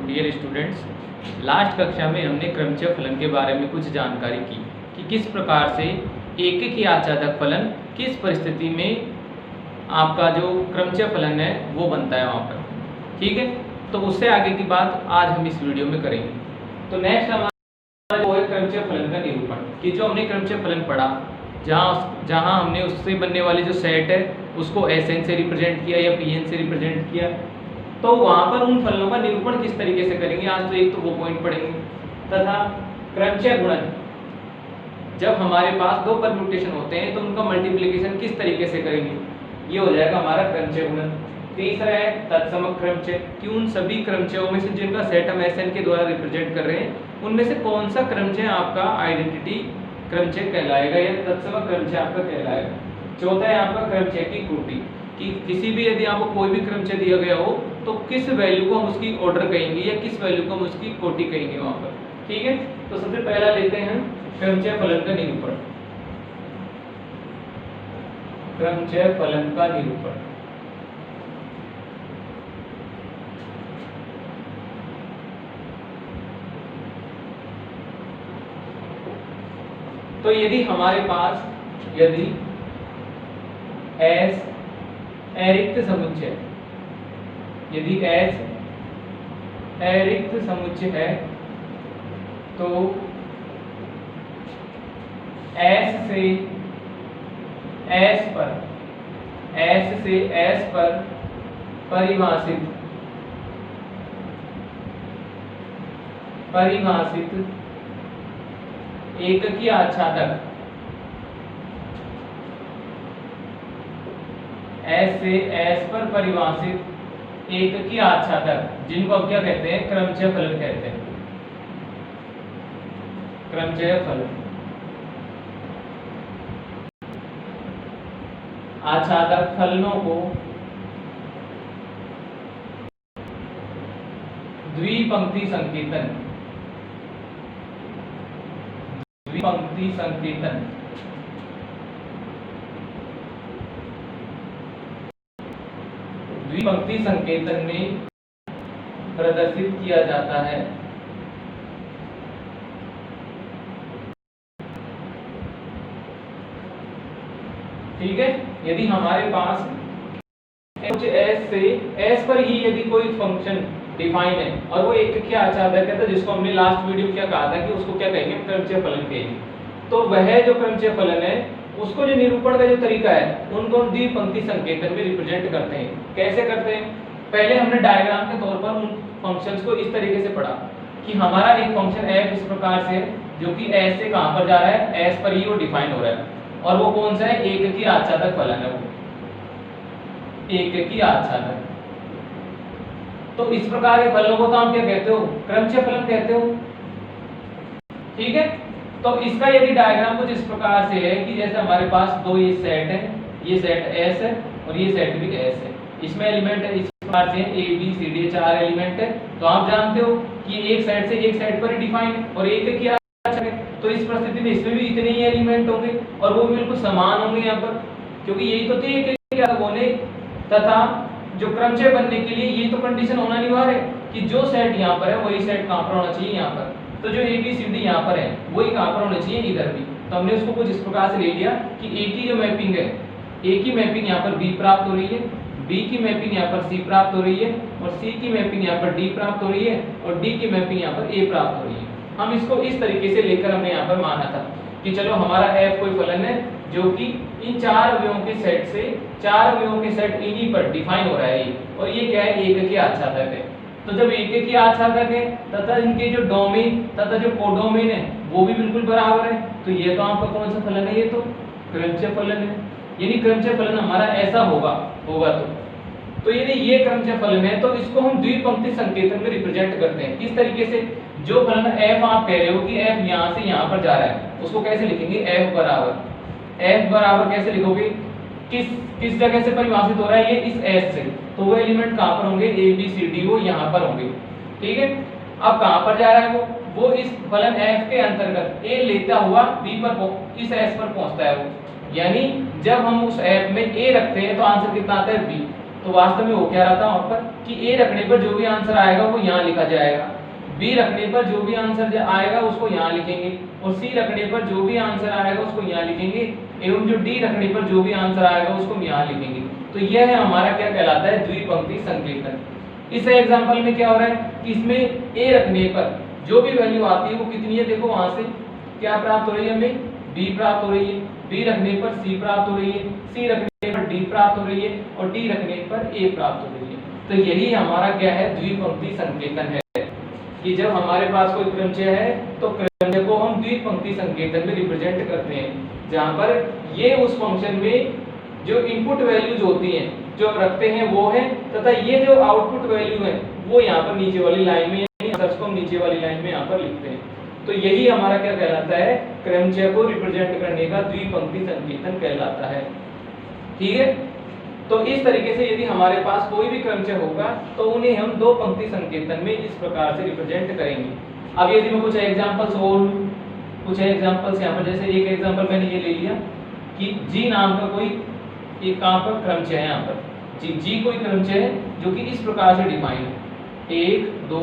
Dear students, last कक्षा में हमने क्रमचय फलन के बारे में कुछ जानकारी की कि किस प्रकार से एककी आच्छादक फलन किस परिस्थिति में आपका जो क्रमचय फलन है वो बनता है वहाँ पर। ठीक है, तो उससे आगे की बात आज हम इस वीडियो में करेंगे। तो नेक्स्ट हमारा वो है क्रमचय फलन का निरूपण, कि जो हमने क्रमचय फलन पढ़ा जहाँ हमने उससे बनने वाले जो सेट है उसको Sn से रिप्रेजेंट किया या Pn से रिप्रेजेंट किया, तो वहाँ पर उन फलनों का निरूपण किस तरीके से करेंगे। आज तो एक तो वो पॉइंट पढ़ेंगे, तथा क्रमचय गुणन, जब हमारे पास दो परम्यूटेशन होते हैं तो उनका मल्टीप्लिकेशन किस तरीके से करेंगे, ये हो जाएगा हमारा क्रमचय गुणन। तीसरा है तत्समक क्रमचय, कि उन सभी क्रमचयों में से जिनका सेट हम Sn के द्वारा रिप्रेजेंट कर रहे हैं उनमें से कौन सा क्रमचय आपका आइडेंटिटी क्रमचय कहलाएगा या तत्समक क्रमचय आपका कहलाएगा। चौथा है आपका क्रमचय की कोटि, कि किसी भी यदि आपको कोई भी क्रमचय दिया गया हो तो किस वैल्यू को हम उसकी ऑर्डर कहेंगे या किस वैल्यू को हम उसकी कोटि कहेंगे वहाँ पर। ठीक है, तो सबसे पहला लेते हैं क्रमचय फलन का निरूपण। क्रमचय फलन का निरूपण, तो यदि हमारे पास यदि S अरिक्त समुच्चय, यदि S अरिक्त समुच्चय है तो S से S पर परिभाषित एककी आच्छादक, S से S पर परिभाषित एककी आच्छादक, जिनको हम क्या कहते हैं, क्रमचय फलन कहते हैं। क्रमचय फलन आच्छादक फलनों को द्विपंक्ति संकेतन, द्विपंक्ति संकेतन द्विपंक्ति संकेतन में प्रदर्शित किया जाता है। ठीक है, यदि हमारे पास कुछ S से S पर ही यदि कोई फंक्शन डिफाइन है और वो एककी आच्छादक है, तो जिसको हमने लास्ट वीडियो क्या कहा था कि उसको क्या कहेंगे, क्रमचय फलन कहेंगे। तो वह जो क्रमचय फलन है उसको जो निरूपण का जो तरीका है उनको हम द्विपंक्ति संकेतन में रिप्रेजेंट करते हैं। कैसे करते हैं, पहले हमने डायग्राम के तौर पर उन फंक्शंस को इस तरीके से पढ़ा कि हमारा एक फंक्शन f इस प्रकार से जो कि S से कहां पर जा रहा है, S पर ही वो डिफाइन हो रहा है, और वो कौन सा है, एककी आच्छादक फलन है, वो एककी आच्छादक। तो इस प्रकार के फलनों को तो आप क्या कहते हो, क्रमचय फलन कहते हो। ठीक है, तो इसका यदि डायग्राम कुछ इस प्रकार से है कि जैसे हमारे पास दो ये सेट है, ये सेट S है और ये सेट भी S है, इसमें एलिमेंट है इस प्रकार से A B C D 4 element है। तो आप जानते हो कि एक सेट से एक सेट पर ही डिफाइन है और एक की आच्छादक है, तो इस परिस्थिति में इसमें भी इतने ही एलिमेंट होंगे और वो बिल्कुल समान होंगे यहाँ पर, क्योंकि यही तो थे एक होने, तथा जो क्रमचय बनने के लिए ये तो कंडीशन होना अनिवार्य है कि जो सेट यहाँ पर है वही सेट कहाँ पर होना चाहिए, यहाँ पर। तो जो A B C D यहाँ पर है वही कहाँ पर होना चाहिए, इधर भी। तो हमने उसको कुछ इस प्रकार से ले लिया कि A की जो मैपिंग है, A की मैपिंग यहाँ पर B प्राप्त हो रही है, B की मैपिंग यहाँ पर C प्राप्त हो रही है, और C की मैपिंग यहाँ पर D प्राप्त हो रही है, और D की मैपिंग यहाँ पर A प्राप्त हो रही है। हम इसको इस तरीके से लेकर हमने यहाँ पर माना था कि चलो हमारा F कोई फलन है जो कि इन चार अवयवों के सेट से, चार अवयवों के सेट इन्हीं पर डिफाइन हो रहा है, और ये क्या है, एककी आच्छादक है। तो जब एककी आच्छादक है तथा इनके जो डोमेन तथा जो कोडोमेन है वो भी बिल्कुल बराबर है, तो ये तो आपका कौन सा फलन है, ये तो क्रमचय फलन है। यानी क्रमचय फलन हमारा ऐसा होगा तो यदि ये क्रमचय फलन है तो इसको हम द्विपंक्ति संकेतन में रिप्रेजेंट करते हैं। किस तरीके से, जो फलन f आप कह रहे हो कि f यहाँ से यहाँ पर जा रहा है, उसको कैसे लिखेंगे, f बराबर कैसे लिखोगे, किस जगह से परिभाषित हो रहा है, ये इस S से, तो वो एलिमेंट कहाँ पर होंगे, A B C D वो यहाँ पर होंगे। ठीक है, अब कहाँ पर जा रहा है वो इस फलन f के अंतर्गत a लेता हुआ b पर इस s पर पहुंचता है वो। यानी जब हम उस f में a रखते हैं तो आंसर कितना आता है b, तो वास्तव में वो क्या रहता है वहां पर कि ए रखने पर जो भी आंसर आएगा वो यहाँ लिखा जाएगा, बी रखने पर जो भी आंसर आएगा उसको यहाँ लिखेंगे, और सी रखने पर जो भी आंसर आएगा उसको यहाँ लिखेंगे, एवं जो डी रखने पर जो भी आंसर आएगा उसको यहाँ लिखेंगे। तो यह है हमारा क्या कहलाता है, द्विपंक्ति संकेतन। इस एग्जांपल में क्या हो रहा है कि इसमें ए रखने पर जो भी वैल्यू आती है वो कितनी है, देखो वहां से क्या प्राप्त हो रही है, हमें बी प्राप्त हो रही है, बी रखने पर सी प्राप्त हो रही है, सी रखने पर डी प्राप्त हो रही है, और डी रखने पर ए प्राप्त हो रही है। तो यही हमारा क्या है, द्विपंक्ति संकेतन है कि जब हमारे पास कोई क्रमचय है तो क्रमचय को हम द्विपंक्ति संकेतन में रिप्रेजेंट करते हैं, जहां पर ये उस फंक्शन में जो इनपुट वैल्यूज होती हैं जो हम रखते हैं वो है, तथा ये जो आउटपुट वैल्यू है वो यहाँ पर नीचे वाली लाइन में, यानी आंसर्स को हम नीचे वाली लाइन में यहाँ पर लिखते हैं। तो यही हमारा क्या कहलाता है, क्रमचय को रिप्रेजेंट करने का द्विपंक्ति संकेतन कहलाता है। ठीक है, तो इस तरीके से यदि हमारे पास कोई भी क्रमचय होगा तो उन्हें हम दो पंक्ति संकेतन में इस प्रकार से रिप्रेजेंट करेंगे। अब यदि मैं कुछ एग्जांपल्स और कुछ एग्जांपल्स यहाँ पर, जैसे एक एग्जांपल मैंने ये ले लिया कि जी नाम का कोई एक कहाँ पर क्रमचय है, यहाँ पर जी कोई क्रमचय है जो कि इस प्रकार से डिफाइन है, 1 2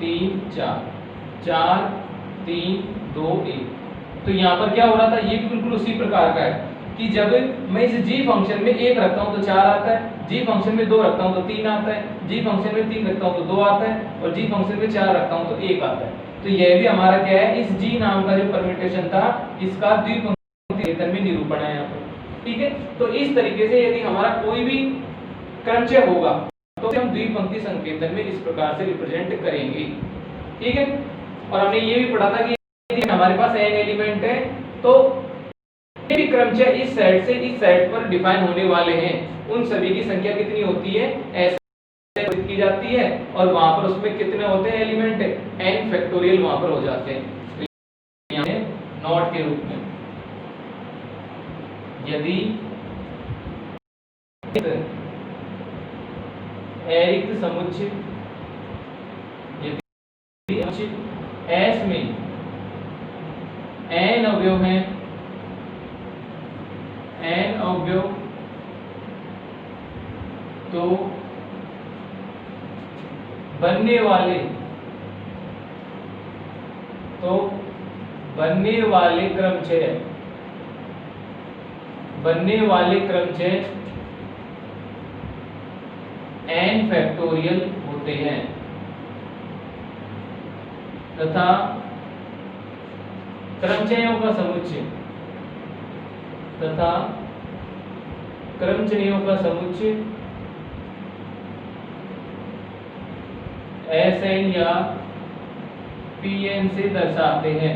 3 4 4 3 2 1। तो यहाँ पर क्या हो रहा था, ये भी बिल्कुल उसी प्रकार का है कि जब मैं इस g फंक्शन में 1 रखता हूँ तो 4 आता है, g फंक्शन में 2 रखता हूँ तो 3 आता है, g फंक्शन में 3 रखता हूँ तो 2 आता है, और g फंक्शन में 4 रखता हूँ तो 1 आता है। तो यह भी हमारा क्या है, इस g नाम का जो परम्यूटेशन था इसका द्विपंक्ति संकेतन में निरूपण है यहाँ पर। ठीक है, तो इस तरीके से यदि हमारा कोई भी क्रमचय होगा तो हम द्विपंक्ति संकेतन में इस प्रकार से रिप्रेजेंट करेंगे। ठीक है, और हमने ये भी पढ़ा था कि यदि हमारे पास n एलिमेंट है तो भी क्रमचय इस सेट से इस सेट पर डिफाइन होने वाले हैं, उन सभी की संख्या कितनी होती है, ऐसे की जाती है, और वहां पर उसमें कितने होते हैं एलिमेंट, n फैक्टोरियल वहां पर हो जाते हैं, यानी नॉट के रूप में। यदि अरिक्त समुच्चय S में n अवयव हैं, n अवयव, तो बनने वाले क्रमचय n फैक्टोरियल होते हैं, तथा क्रमचयों का समुच्चय Sn या Pn से दर्शाते हैं।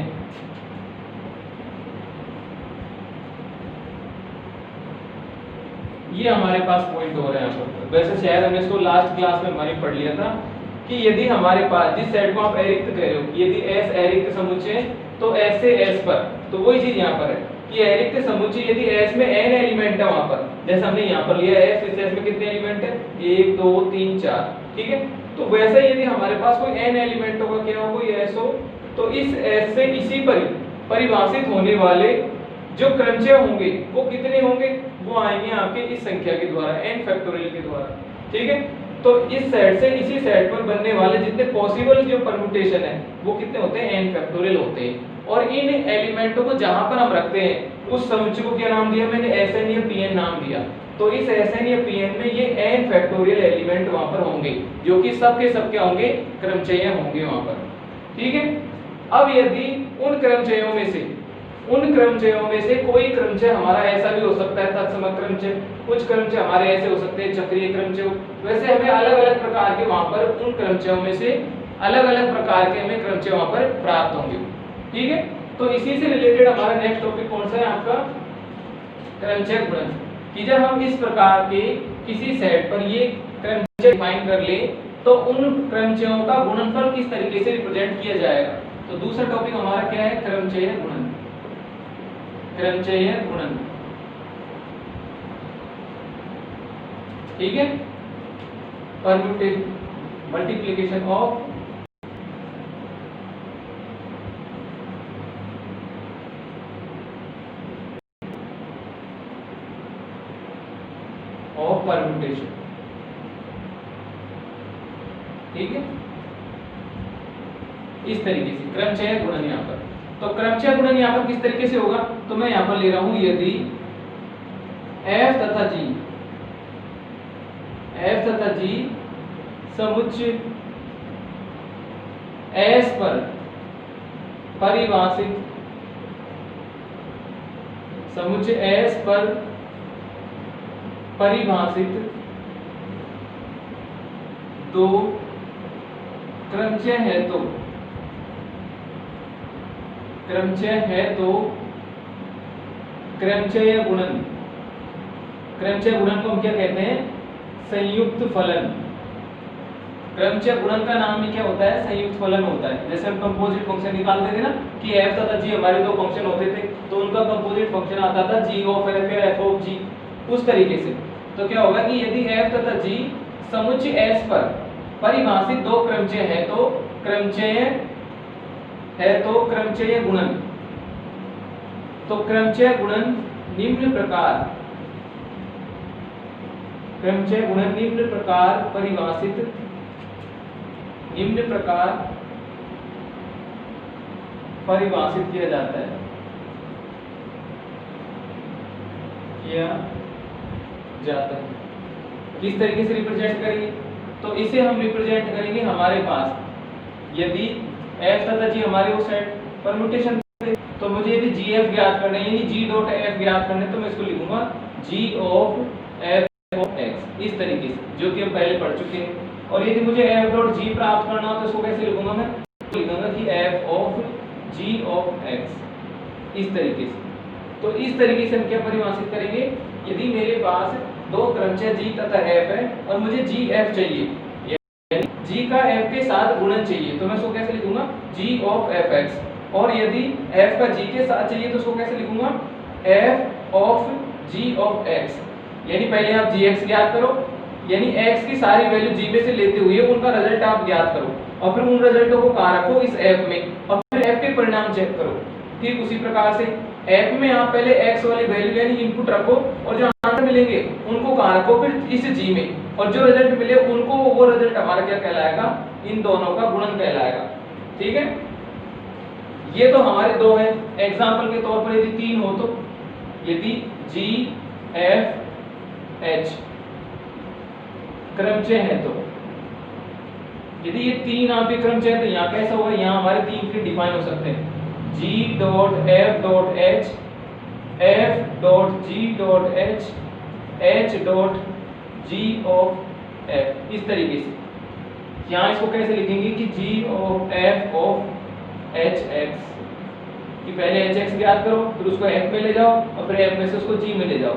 ये हमारे पास पॉइंट हो रहा है यहाँ पर। वैसे शायद हमने इसको लास्ट क्लास में हमारी पढ़ लिया था कि यदि हमारे पास जिस सेट को आप अरिक्त कह रहे हो, यदि S अरिक्त समुच्चय है तो S से S पर, तो वही चीज यहाँ पर है कि अरिक्त समुच्चय यदि S में n एलिमेंट है वहां पर, जैसे हमने यहाँ पर लिया S, इस S में कितने एलिमेंट है, 1 2 3 4। ठीक है, तो वैसे यदि हमारे पास कोई n एलिमेंट होगा, क्या हो, कोई S हो, तो इस S से इसी पर परिभाषित होने वाले जो क्रमचय होंगे वो कितने होंगे, वो आएंगे आपके इस संख्या के द्वारा, n फैक्टोरियल के द्वारा। ठीक है, तो इस सेट से इसी सेट पर बनने वाले जितने पॉसिबल जो परम्यूटेशन है वो कितने होते हैं, n फैक्टोरियल होते हैं। और इन एलिमेंटों को जहां पर हम रखते हैं उस समुच्चय को क्या नाम दिया मैंने, Sn या Pn नाम दिया। तो इस Sn या Pn में ये n फैक्टोरियल एलिमेंट वहां पर होंगे जो कि सब के सब क्या होंगे, क्रमचय होंगे वहां पर। ठीक है, अब यदि उन क्रमचयों में से कोई क्रमचय हमारा ऐसा भी हो सकता है, तत्सम क्रमचय, कुछ क्रमचय हमारे ऐसे हो सकते हैं चक्रीय क्रमचय, वैसे हमें अलग अलग प्रकार के वहां पर उन क्रमचयों में से अलग अलग प्रकार के हमें क्रमचय वहां पर प्राप्त होंगे। ठीक है, तो इसी से रिलेटेड हमारा नेक्स्ट टॉपिक कौन सा है आपका, क्रमचय गुणन, कि जब हम इस प्रकार के किसी सेट पर ये क्रमचय डिफाइन कर ले तो उन क्रमचयों का गुणनफल किस तरीके से रिप्रेजेंट किया जाएगा। तो दूसरा टॉपिक हमारा क्या है, क्रमचय गुणन। ठीक है, परम्यूटेशन, मल्टीप्लिकेशन ऑफ परम्यूटेशन। ठीक है, इस तरीके से क्रमचय गुणन यहाँ पर। तो क्रमचय गुणन यहाँ पर किस तरीके से होगा, तो मैं यहाँ पर ले रहा हूं यदि f तथा g समुच्चय S पर परिभाषित दो क्रमचय है तो क्रमचय गुणन को हम क्या कहते हैं, संयुक्त फलन। क्रमचय गुणन का नाम ही क्या होता है, संयुक्त फलन होता है। जैसे हम कंपोजिट फंक्शन निकालते थे ना कि f तथा g हमारे दो फंक्शन होते थे, तो उनका कंपोजिट फंक्शन आता था g ऑफ f या f ऑफ g, उस तरीके से। तो क्या होगा कि यदि f तथा g समुच्चय S पर परिभाषित दो क्रमचय है तो क्रमचय गुणन। तो क्रमचय गुणन निम्न प्रकार परिभाषित किया जाता है, किस तरीके से रिप्रेजेंट करेंगे, तो इसे हम रिप्रेजेंट करेंगे हमारे पास यदि f तथा g हमारे वो सेट परम्यूटेशन, तो मुझे यदि gf ज्ञात करना है यानी g डॉट f ज्ञात करना है, तो मैं इसको लिखूंगा g of f of x, इस तरीके से, जो कि हम पहले पढ़ चुके हैं। और यदि मुझे f डॉट g प्राप्त करना हो तो इसको कैसे लिखूंगा, मैं लिखूंगा कि f of g of x, इस तरीके से। तो इस तरीके से हम क्या परिभाषित करेंगे, यदि मेरे पास दो क्रमचय g तथा f है और मुझे gf चाहिए, यानी g का f के साथ गुणन चाहिए, तो मैं इसको कैसे लिखूंगा, g ऑफ fx। और यदि f का g के साथ चाहिए तो इसको कैसे लिखूंगा, f of g of x। यानी पहले आप gx ज्ञात करो, यानी x की सारी वैल्यू g में से लेते हुए उनका रिजल्ट आप ज्ञात करो और फिर उन रिजल्टों को कहां रखो, इस f में, और फिर f के परिणाम चेक करो। ठीक उसी प्रकार से f में आप पहले x वाली वैल्यू यानी इनपुट रखो और जो आंसर मिलेंगे उनको कहां रखो, फिर इस g में, और जो रिजल्ट मिले उनको, वो रिजल्ट हमारा क्या कहलाएगा, इन दोनों का गुणन कहलाएगा। ठीक है, ये तो हमारे दो हैं। एग्जांपल के तौर पर यदि तीन हो तो यदि g f h क्रमचय है, तो यदि ये तीन आपके क्रमचय है तो यहाँ कैसा होगा, यहाँ हमारे तीन के डिफाइन हो सकते हैं, g dot f dot h, f dot g dot h, h dot g of f, इस तरीके से। यहाँ इसको कैसे लिखेंगे कि g of f of h x, कि पहले h x ज्ञात करो, फिर उसको f में ले जाओ और फिर f में से उसको g में ले जाओ।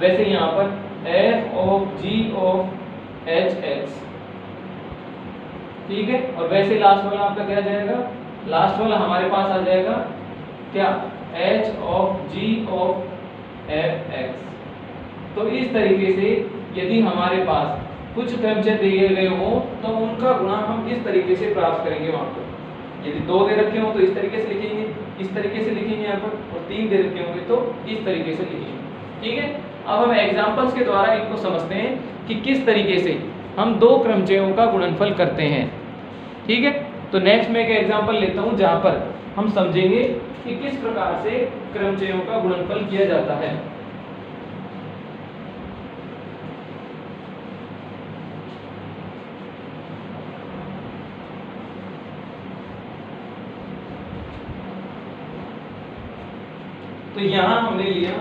वैसे यहाँ पर f of g of h x, ठीक है। और वैसे लास्ट वाला आपका क्या जाएगा, लास्ट वाला हमारे पास आ जाएगा क्या, h of g of f x। तो इस तरीके से यदि हमारे पास कुछ क्रमचय दिए गए हो तो उनका गुणा हम इस तरीके से प्राप्त करेंगे वहां पर। यदि दो दे रखे हो तो इस तरीके से लिखेंगे, इस तरीके से लिखेंगे यहाँ पर, और तीन दे रखे होंगे तो इस तरीके से लिखेंगे। ठीक है, अब हम एग्जांपल्स के द्वारा इनको समझते हैं कि किस तरीके से हम दो क्रमचयों का गुणनफल करते हैं। ठीक है, तो नेक्स्ट मैं एक एग्जांपल लेता हूं जहां पर हम समझेंगे कि किस प्रकार से क्रमचयों का गुणनफल किया जाता है। तो यहां हमने लिया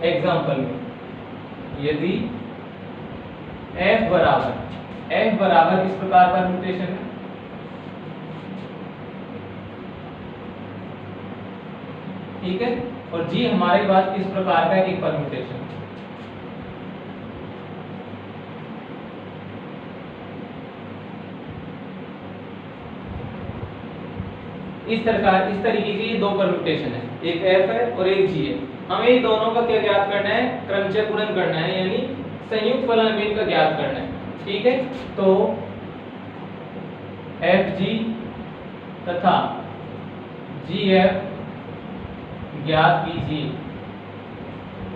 एग्जांपल में, यदि f बराबर किस प्रकार का परम्यूटेशन है, ठीक है, और g हमारे पास किस प्रकार का एक परम्यूटेशन। इस तरीके के ये दो परम्यूटेशन है, एक f है और एक g है। हमें इन दोनों का क्या ज्ञात करना है, क्रमचय गुणन करना है, यानी संयुक्त फलन में इनका ज्ञात करना है। ठीक है, तो fg तथा gf ज्ञात कीजिए।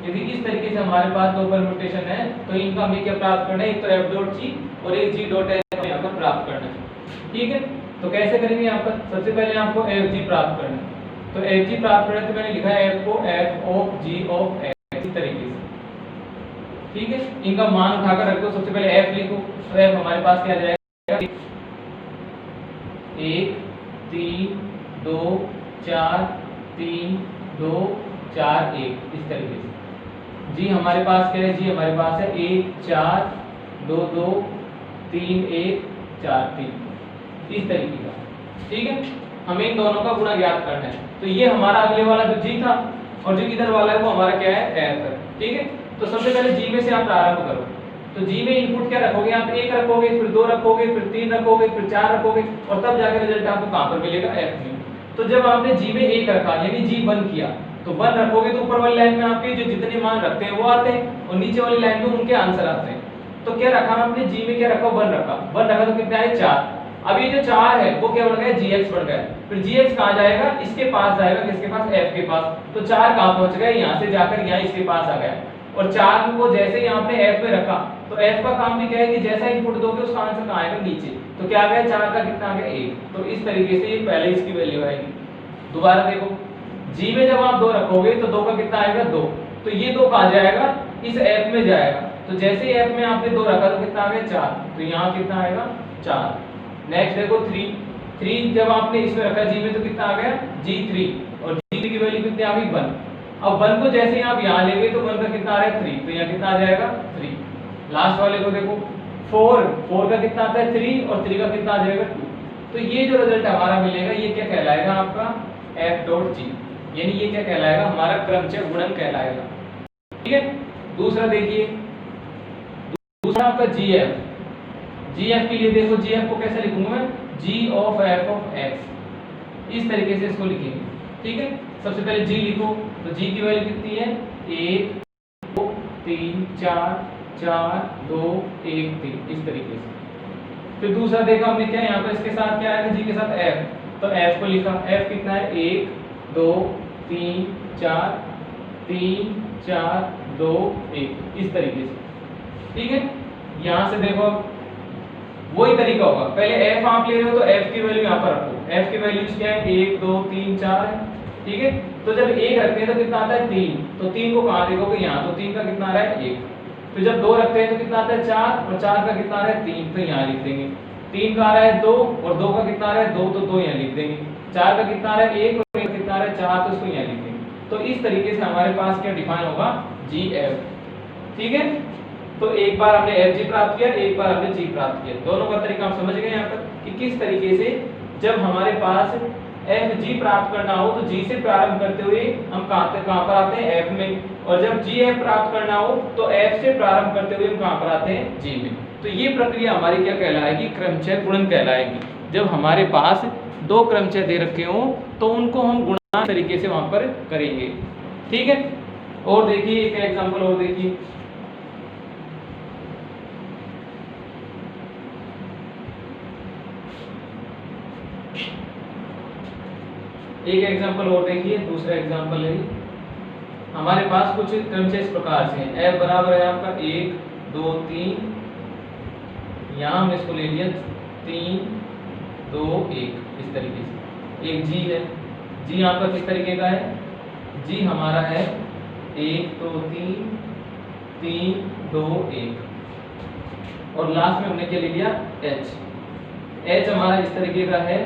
यदि इस तरीके से हमारे पास दो परम्यूटेशन है तो इनका हमें क्या प्राप्त करना है, एक तो f डॉट g और एक g डॉट h यहाँ पर प्राप्त ठीक है, तो कैसे करेंगे यहाँ पर? सबसे पहले आपको एफ जी प्राप्त करना है। तो एफ जी प्राप्त करना है तो मैंने लिखा है एफ को F of G of X इस तरीके से। ठीक है, इनका मान उठाकर रखो। सबसे पहले एफ लिखो, तो एफ हमारे पास क्या आ जाएगा? 1 3 2 4 3 2 4 1 इस तरीके से। जी हमारे पास क्या है? जी हमारे पास है 1 4 2 2 3 1 4 3 इस तरीके का। ठीक है, हमें इन दोनों का गुणा ज्ञात करना है। तो ये हमारा अगले वाला जो जी था और जो इधर वाला है वो हमारा क्या है? एफ है। ठीक है, तो सबसे पहले जी में से आप प्रारंभ करो। तो जी में इनपुट क्या रखोगे? आप 1 रखोगे, फिर 2 रखोगे, फिर 3 रखोगे, फिर 4 रखोगे और तब जाकर रिजल्ट आपको कहां पर मिलेगा? एफ में। तो जब आपने जी में 1 रखा यानी जी 1 किया, तो 1 रखोगे तो ऊपर वाली लाइन में आपके जो जितने मान रखते हैं वो आते हैं और नीचे वाली लाइन में उनके आंसर आते हैं। तो क्या रखा आपने? जी में क्या रखा? 1 रखा। 1 रखा तो कितना है? 4। अब ये जो 4 है वो क्या बन गया? gx बन गया। फिर gx कहां जाएगा? इसके पास जाएगा। किसके पास? f के पास। तो 4 कहां पहुंच गया? यहां से जाकर यहां इसके पास आ गया। और 4 को जैसे ही आपने f में रखा तो f का काम भी क्या है कि जैसा इनपुट दोगे उसका आंसर कहां आएगा? नीचे। तो क्या आ गया? 4 का कितना आ गया? 1। तो इस तरीके से ये पहले इसकी वैल्यू आएगी। दोबारा देखो, g में जब आप 2 रखोगे तो 2 का कितना आएगा? 2। तो ये 2 कहां जाएगा? इस f में जाएगा। तो जैसे ही f में आपने 2 रखा तो कितना आ गया? 4। तो यहां कितना आएगा? 4। नेक्स्ट देखो 3 जब आपने इसमें रखा जी में तो कितना आ गया? G3 और G3 की वैल्यू कितनी आ गई? 1। अब 1 को जैसे ही आप यहां लेंगे तो 1 का कितना आ रहा है? 3। तो यहां कितना आ जाएगा? 3। लास्ट वाले को देखो 4 का कितना आता है? 3 और 3 का कितना आ जाएगा? 2। तो ये जो रिजल्ट हमारा मिलेगा ये क्या कहलाएगा? आपका f डॉट g, यानी ये क्या कहलाएगा? हमारा क्रमचय गुणन कहलाएगा। ठीक है, दूसरा देखिए, दूसरा आपका gf। gf के लिए देखो, gf को कैसे लिखूंगा मैं? g of f of x इस तरीके से इसको लिखेंगे। ठीक है, सबसे पहले g लिखो। तो g की वैल्यू कितनी है? 1 2 3 4 4 2 1 3 इस तरीके से। फिर दूसरा देखा हमने क्या यहाँ पर इसके साथ क्या आएगा? g के साथ f। तो f को लिखा, f कितना है? 1 2 3 4 3 4 2 1 इस तरीके से। ठीक है, यहाँ से देखो वही तरीका होगा। पहले f आप ले रहे हो तो f की वैल्यू यहाँ पर रखो। f की वैल्यू क्या है? 1 2 3 4 है। ठीक है, तो जब 1 रखते हैं तो कितना आता है? 3। तो 3 को कहाँ देखोगे? यहाँ। तो 3 का कितना आ रहा है? 1। फिर जब 2 रखते हैं तो कितना आता है? 4 और 4 का कितना आ रहा है? 3। तो यहाँ लिख देंगे। 3 का आ रहा है 2 और 2 का कितना आ रहा है? 2। तो 2 यहाँ लिख देंगे। 4 का कितना आ रहा है? 1 और 1 कितना आ रहा है? 4। तो इसको यहाँ लिख देंगे। तो इस तरीके से हमारे पास क्या डिफाइन होगा? gf। ठीक है, तो एक बार हमने fg प्राप्त किया, एक बार हमने g प्राप्त किया। दोनों का तरीका आप समझ गए यहाँ पर कि किस तरीके से जब हमारे पास fg प्राप्त करना हो तो g से प्रारंभ करते हुए हम कहाँ पर आते हैं? f में। और जब gf प्राप्त करना हो तो f से प्रारंभ करते हुए हम कहाँ पर आते हैं? g में। तो ये प्रक्रिया हमारी क्या कहलाएगी? क्रमचय गुणन कहलाएगी। जब हमारे पास 2 क्रमचय दे रखे हो तो उनको हम गुणा तरीके से वहां पर करेंगे। ठीक है, और देखिए एक एग्जांपल और देखिए। एक एग्जांपल और देखिए, दूसरा एग्जांपल है हमारे पास कुछ क्रमचय इस प्रकार से हैं। f बराबर है आपका 1 2 3, यहाँ हमने इसको ले लिया 3 2 1 इस तरीके से। एक g है, g आपका किस तरीके का है? g हमारा है 1 2 3 3 2 1 और लास्ट में हमने क्या ले लिया? h हमारा इस तरीके का है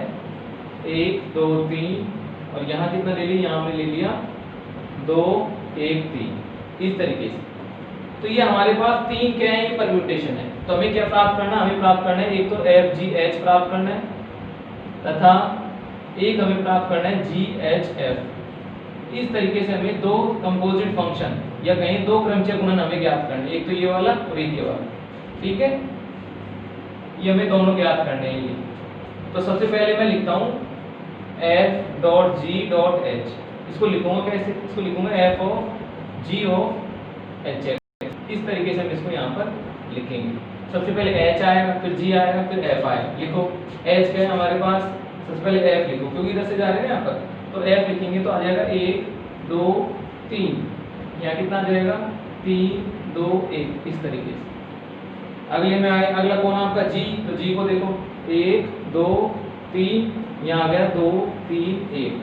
1 2 3 और यहाँ कितना ले लिया? यहाँ हमने ले लिया 2 1 3 इस तरीके से। तो ये हमारे पास 3 क्या है? ये परम्यूटेशन है। तो हमें क्या प्राप्त करना? हमें प्राप्त करना है एक तो FGH प्राप्त करना है तथा एक हमें प्राप्त करना है GHF। इस तरीके से हमें 2 कंपोजिट फंक्शन या कहीं 2 क्रमचय गुणन हमें ज्ञात करने, एक तो ये वाला और एक ये वाला। ठीक है, ये हमें दोनों ज्ञात करने हैं। ये तो सबसे पहले मैं लिखता हूँ f dot g dot h। इसको लिखूंगा कैसे? इसको लिखूंगा f of g of h। इस तरीके से हम इसको यहाँ पर लिखेंगे। सबसे पहले h आएगा, फिर g आएगा, फिर f आएगा। लिखो h क्या है हमारे पास? सबसे पहले f लिखो क्योंकि इधर से जा रहे हैं यहाँ पर। तो f लिखेंगे तो आ जाएगा 1 2 3, यहाँ कितना आ जाएगा? 3 2 1 इस तरीके से। अगले में आए, अगला कौन आपका g? तो g को देखो 1 2 3, यहाँ आ गया 2 3 1।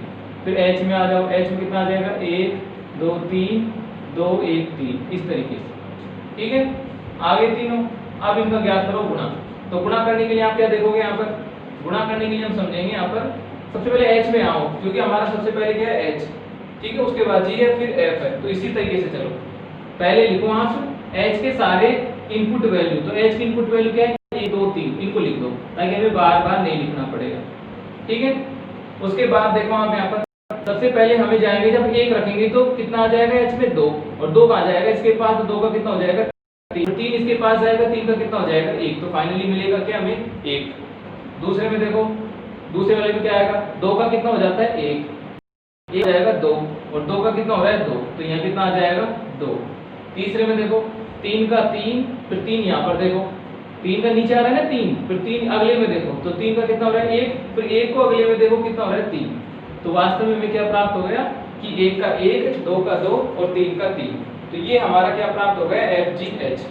फिर h में आ जाओ, h में कितना आ जाएगा 1 2 3 2 1 3, इस तरीके से। ठीक है, आगे तीनों। अब इनका ज्ञात करो गुणा। तो गुणा करने के लिए आप क्या देखोगे, यहाँ पर गुणा करने के लिए हम समझेंगे यहाँ पर सबसे पहले h में आओ, क्योंकि हमारा सबसे पहले क्या है h, ठीक है, उसके बाद g है, फिर f है। तो इसी तरीके से चलो, पहले लिखो आप h के सारे इनपुट वैल्यू। तो h की इनपुट वैल्यू क्या है 1 2 3, इनको लिख दो ताकि हमें बार बार नहीं लिखना पड़ेगा। ठीक है, उसके बाद देखो आप यहाँ पर सबसे पहले हमें जाएंगे, जब 1 रखेंगे तो कितना आ जाएगा h में 2, और 2 कहाँ जाएगा इसके पास, तो 2 का कितना हो जाएगा 3, 3 इसके पास जाएगा, 3 का कितना हो जाएगा 1। तो फाइनली मिलेगा क्या हमें 1। दूसरे में देखो, दूसरे वाले में क्या आएगा, 2 का कितना हो जाता है 1, 1 जाएगा 2, और 2 का कितना हो रहा है 2, तो यहाँ कितना आ जाएगा 2। तीसरे में देखो 3 का 3, फिर 3 यहाँ पर देखो, 3 का नीचे आ रहा है ना 3, फिर 3 अगले में देखो, तो 3 का कितना हो रहा है 1, फिर 1 को अगले में देखो कितना हो रहा है 3। तो वास्तव में हमें क्या प्राप्त हो गया कि 1 का 1, 2 का 2 और 3 का 3। तो ये हमारा क्या प्राप्त हो गया FGH।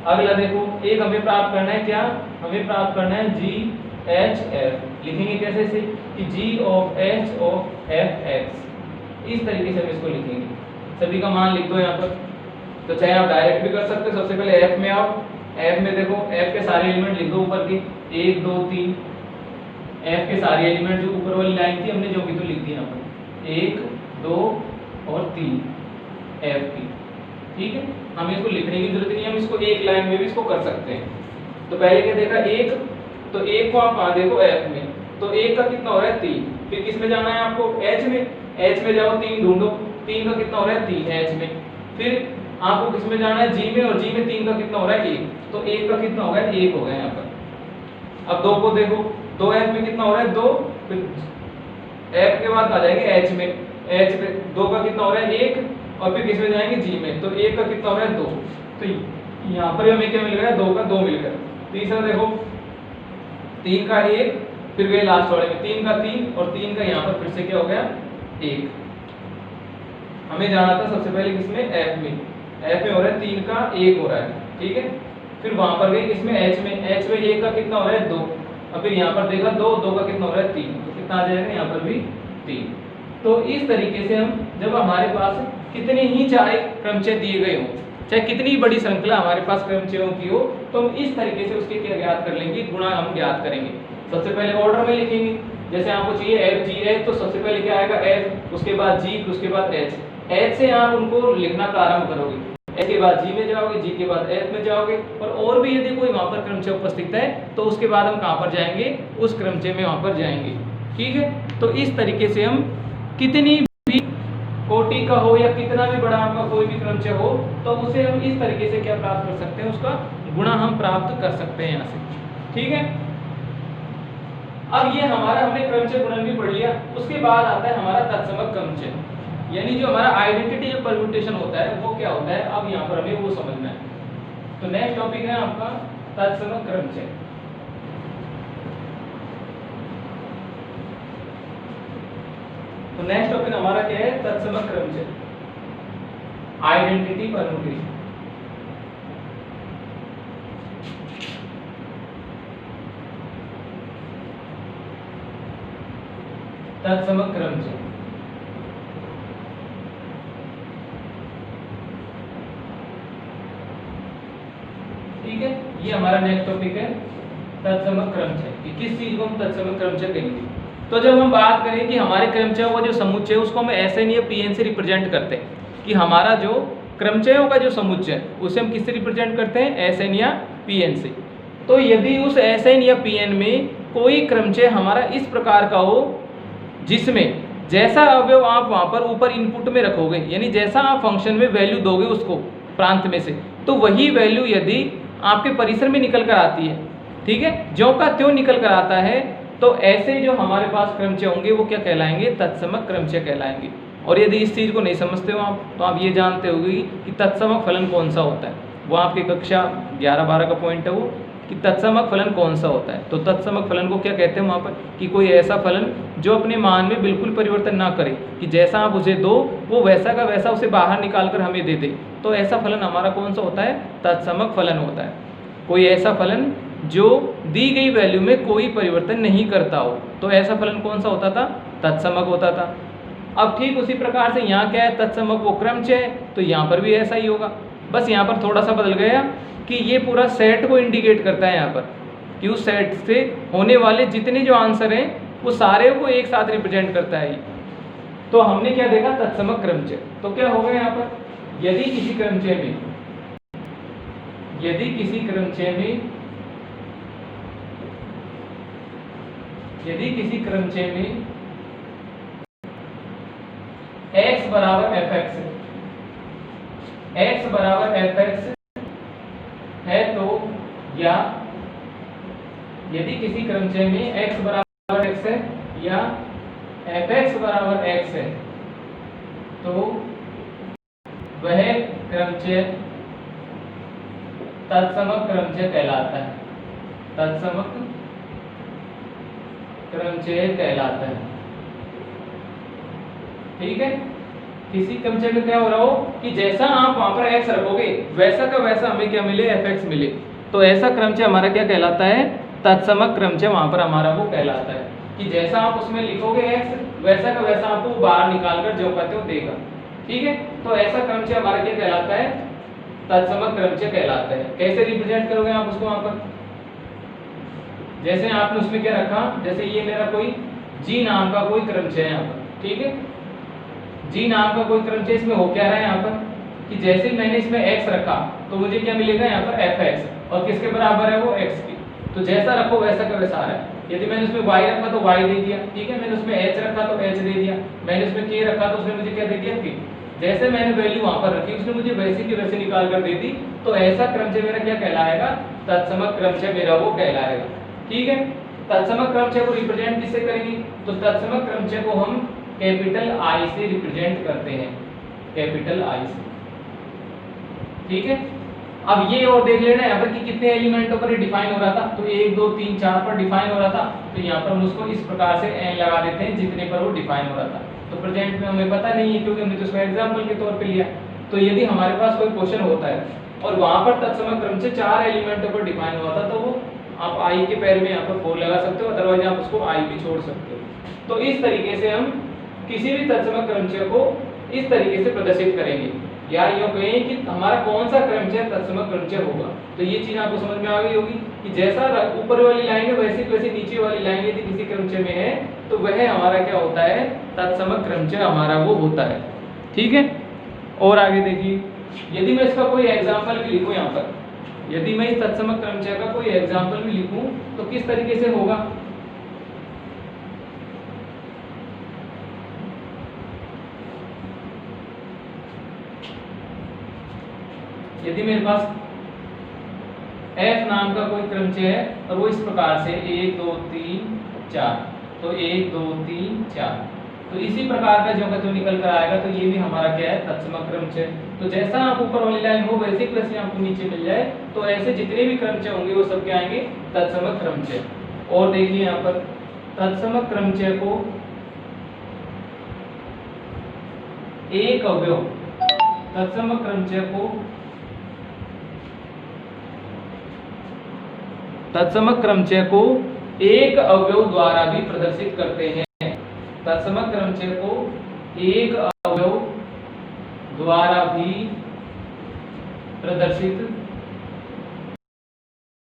अगला देखो, एक हमें प्राप्त करना है क्या, हमें प्राप्त करना है GHF। लिखेंगे कैसे से कि G of H of FX, इस तरीके से हम इसको लिखेंगे। सभी का मान लिख दो यहाँ पर। तो चाहे आप डायरेक्ट भी कर सकते हो, सबसे पहले F में आओ, F में देखो F के सारे एलिमेंट लिख दो ऊपर के 1 2 3, F के सारे एलिमेंट जो ऊपर वाली लाइन थी हमने जो भी तो लिख दी यहाँ पर 1 2 और 3 F की। ठीक है, हमें इसको लिखने की जरूरत नहीं है, हम इसको एक लाइन में भी इसको कर सकते हैं। तो पहले क्या देखा 1, तो 1 को आप वहाँ देखो F में, तो 1 का कितना हो रहा है 3, फिर किस में जाना है आपको H में, H में जाओ 3 ढूंढो, 3 का कितना हो रहा है 3 H में, फिर आपको किस में जाना है G में, और G में 3 का कितना हो रहा है 1, तो 1 का कितना हो गया 1 हो गया यहाँ पर। अब 2 को देखो, 2F में कितना हो रहा है 2, फिर F के बाद आ जाएंगे H में, H में 2 का कितना हो रहा है 1, और फिर किस में जाएंगे G में, तो 1 का कितना हो रहा है 2, तो यहाँ पर हमें क्या मिल गया 2 का 2 मिल गया। तीसरा देखो 3 का 1, फिर वे लास्ट वाले में 3 का 3, और 3 का यहाँ पर फिर से क्या हो गया 1। हमें जाना था सबसे पहले किसमें F में, F में हो रहा है 3 का 1 हो रहा है। ठीक है, फिर वहां पर गए किसमें H में, H में 1 का कितना हो रहा है 2, और फिर यहाँ पर देखा 2, 2 का कितना हो रहा है 3, तो कितना आ जाएगा यहाँ पर भी 3। तो इस तरीके से हम, जब हमारे पास कितने ही चाहे क्रमचय दिए गए हों, चाहे कितनी बड़ी श्रृंखला हमारे पास क्रमचयों की हो, तो हम इस तरीके से उसके क्या ज्ञात कर लेंगे, गुणा हम ज्ञात करेंगे। सबसे पहले ऑर्डर में लिखेंगे, जैसे आपको चाहिए FGH, तो सबसे पहले क्या आएगा F, उसके बाद G, उसके बाद H। H से आप उनको लिखना प्रारंभ करोगे, H के बाद G में जाओगे, G के बाद F में जाओगे, और भी यदि कोई वहां पर क्रमचय उपस्थित है तो उसके बाद हम कहां पर जाएंगे, उस क्रमचय में वहां पर जाएंगे। ठीक है, तो इस तरीके से हम कितनी भी कोटि का हो या कितना भी बड़ा आपका कोई भी क्रमचय हो, तो उसे हम इस तरीके से क्या प्राप्त कर सकते हैं, उसका गुणा हम प्राप्त कर सकते हैं यहाँ से। ठीक है, अब ये हमारा हमने क्रमचय गुणन भी पढ़ लिया। उसके बाद आता है हमारा तत्समक क्रमचय, यानी जो हमारा आइडेंटिटी जो परम्यूटेशन होता है वो क्या होता है, अब यहाँ पर हमें वो समझना है। तो नेक्स्ट टॉपिक है आपका तत्समक क्रमचय। तो नेक्स्ट टॉपिक हमारा क्या है, तत्समक क्रमचय, आइडेंटिटी परम्यूटेशन। तत्समक क्रमचय, ठीक है, ये हमारा नेक्स्ट टॉपिक है तत्समक क्रमचय, कि किस चीज को हम तत्समक क्रमचय कहेंगे। तो जब हम बात करें कि हमारे क्रमचयों का जो समुच्चय है उसको हम SN या PN से रिप्रेजेंट करते हैं, कि हमारा जो क्रमचयों का जो समुच्चय है उसे हम किससे रिप्रेजेंट करते हैं, SN या PN से। तो यदि उस SN या PN में कोई क्रमचय हमारा इस प्रकार का हो जिसमें जैसा अवयव आप वहाँ पर ऊपर इनपुट में रखोगे, यानी जैसा आप फंक्शन में वैल्यू दोगे उसको प्रांत में से, तो वही वैल्यू यदि आपके परिसर में निकल कर आती है, ठीक है, ज्यों का त्यों निकल कर आता है, तो ऐसे जो हमारे पास क्रमचय होंगे वो क्या कहलाएंगे, तत्समक क्रमचय कहलाएंगे। और यदि इस चीज़ को नहीं समझते हो आप, तो आप ये जानते होंगे कि तत्समक फलन कौन सा होता है। वो आपकी कक्षा 11-12 का पॉइंट है वो, कि तत्समक फलन कौन सा होता है। तो तत्समक फलन को क्या कहते हैं वहाँ पर, कि कोई ऐसा फलन जो अपने मान में बिल्कुल परिवर्तन ना करे, कि जैसा आप उसे दो वो वैसा का वैसा उसे बाहर निकाल कर हमें दे दे, तो ऐसा फलन हमारा कौन सा होता है, तत्समक फलन होता है। कोई ऐसा फलन जो दी गई वैल्यू में कोई परिवर्तन नहीं करता हो। तो ऐसा फलन कौन सा होता था? तत्समक होता था। अब ठीक उसी प्रकार से यहाँ क्या है? तत्समक वो क्रमचय है, तो यहाँ पर भी ऐसा ही होगा। बस यहाँ पर थोड़ा सा बदल गया कि ये पूरा सेट को इंडिकेट करता है यहाँ पर, कि उस सेट से होने वाले जितने जो आंसर हैं वो सारे को एक साथ रिप्रेजेंट करता है। तो हमने क्या देखा? तत्समक क्रमचय। तो क्या होगा यहाँ पर? यदि किसी क्रमचय में x बराबर fx है, तो या यदि किसी क्रमचय में x बराबर x है या fx बराबर x है, तो वह क्रमचय तत्समक क्रमचय कहलाता है। तत्समक क्रमचय कहलाता है। ठीक है। किसी क्रमचय में क्या हो रहा हो कि जैसा आप वहां पर x रखोगे वैसा का वैसा हमें क्या मिले? fx मिले। तो ऐसा क्रमचय हमारा क्या कहलाता है? तत्समक क्रमचय वहां पर हमारा वो कहलाता है कि जैसा आप उसमें लिखोगे x वैसा का वैसा आपको बाहर निकालकर जो कहते हो देगा। ठीक है। तो ऐसा क्रमचय हमारा क्या कहलाता है? तत्समक क्रमचय कहलाता है। कैसे रिप्रेजेंट करोगे आप उसको वहां पर? जैसे आपने उसमें क्या रखा, जैसे ये मेरा कोई g नाम का कोई क्रमचय है यहाँ पर। ठीक है। g नाम का कोई क्रमचय, इसमें हो क्या रहा है यहाँ पर कि जैसे मैंने इसमें x रखा तो मुझे क्या मिलेगा यहाँ पर? fx। और किसके बराबर है वो? x की। तो जैसा रखो वैसा का वैसा आ रहा है। यदि मैंने उसमें y रखा तो y दे दिया। ठीक है। मैंने उसमें h रखा तो h दे दिया। मैंने उसमें k रखा तो उसने मुझे क्या दे दिया? k। जैसे मैंने वैल्यू वहां पर रखी उसने मुझे वैसी की वैसे निकाल कर दे दी। तो ऐसा क्रमचय मेरा क्या कहलाएगा? तत्समक क्रमचय मेरा वो कहलाएगा। ठीक है। तत्समक क्रमचय को रिप्रेजेंट किससे करेंगे? तो तत्समक क्रमचय को हम कैपिटल I से रिप्रेजेंट करते हैं। कैपिटल I से। ठीक है। अब ये और देख लेना यहाँ पर कि कितने एलिमेंटों पर डिफाइन हो रहा था। तो 1 2 3 4 पर डिफाइन हो रहा था। तो यहाँ पर हम उसको इस प्रकार से n लगा देते हैं जितने पर वो डिफाइन हो रहा था। तो प्रेजेंट में हमें पता नहीं है क्योंकि हमने तो उसको एग्जांपल के तौर पे लिया। तो यदि हमारे पास कोई क्वेश्चन होता है और वहां पर तत्समक क्रमचय 4 एलिमेंटों पर डिफाइन हुआ था, तो वो आप I के पैर में यहाँ पर 4 लगा सकते हो, अदरवाइज आप उसको I भी छोड़ सकते हो। तो इस तरीके से हम किसी भी तत्समक क्रमचय को इस तरीके से प्रदर्शित करेंगे, या यूं कहें कि हमारा कौन सा क्रमचय तत्समक क्रमचय होगा। तो ये चीज आपको समझ में आ गई होगी कि जैसा ऊपर वाली लाइन है वैसे वैसे नीचे वाली लाइन यदि किसी क्रमचय में है तो वह हमारा क्या होता है? तत्समक क्रमचय हमारा वो होता है। ठीक है। और आगे देखिए, यदि मैं इसका कोई एग्जाम्पल भी लिखूं यहाँ पर, यदि मैं इस तत्समक क्रमचय का कोई एग्जाम्पल भी लिखूं तो किस तरीके से होगा? यदि मेरे पास f नाम का कोई क्रमचय है और वो इस प्रकार से 1 2 3 4, तो 1 2 3 4, तो इसी प्रकार का जो कहते निकल कर आएगा। तो ये भी हमारा क्या है? तत्समक क्रमचय। तो जैसा आप ऊपर वाली लाइन हो वैसे वैसे आपको नीचे मिल जाए, तो ऐसे जितने भी क्रमचय होंगे वो सब क्या आएंगे? तत्समक क्रमचय। और देखिए यहाँ पर तत्समक क्रमचय को एक अवयव, तत्समक क्रमचय को तत्समक क्रमचय को एक अवयव द्वारा भी प्रदर्शित करते हैं। तत्समक क्रमचय को एक अवयव द्वारा भी प्रदर्शित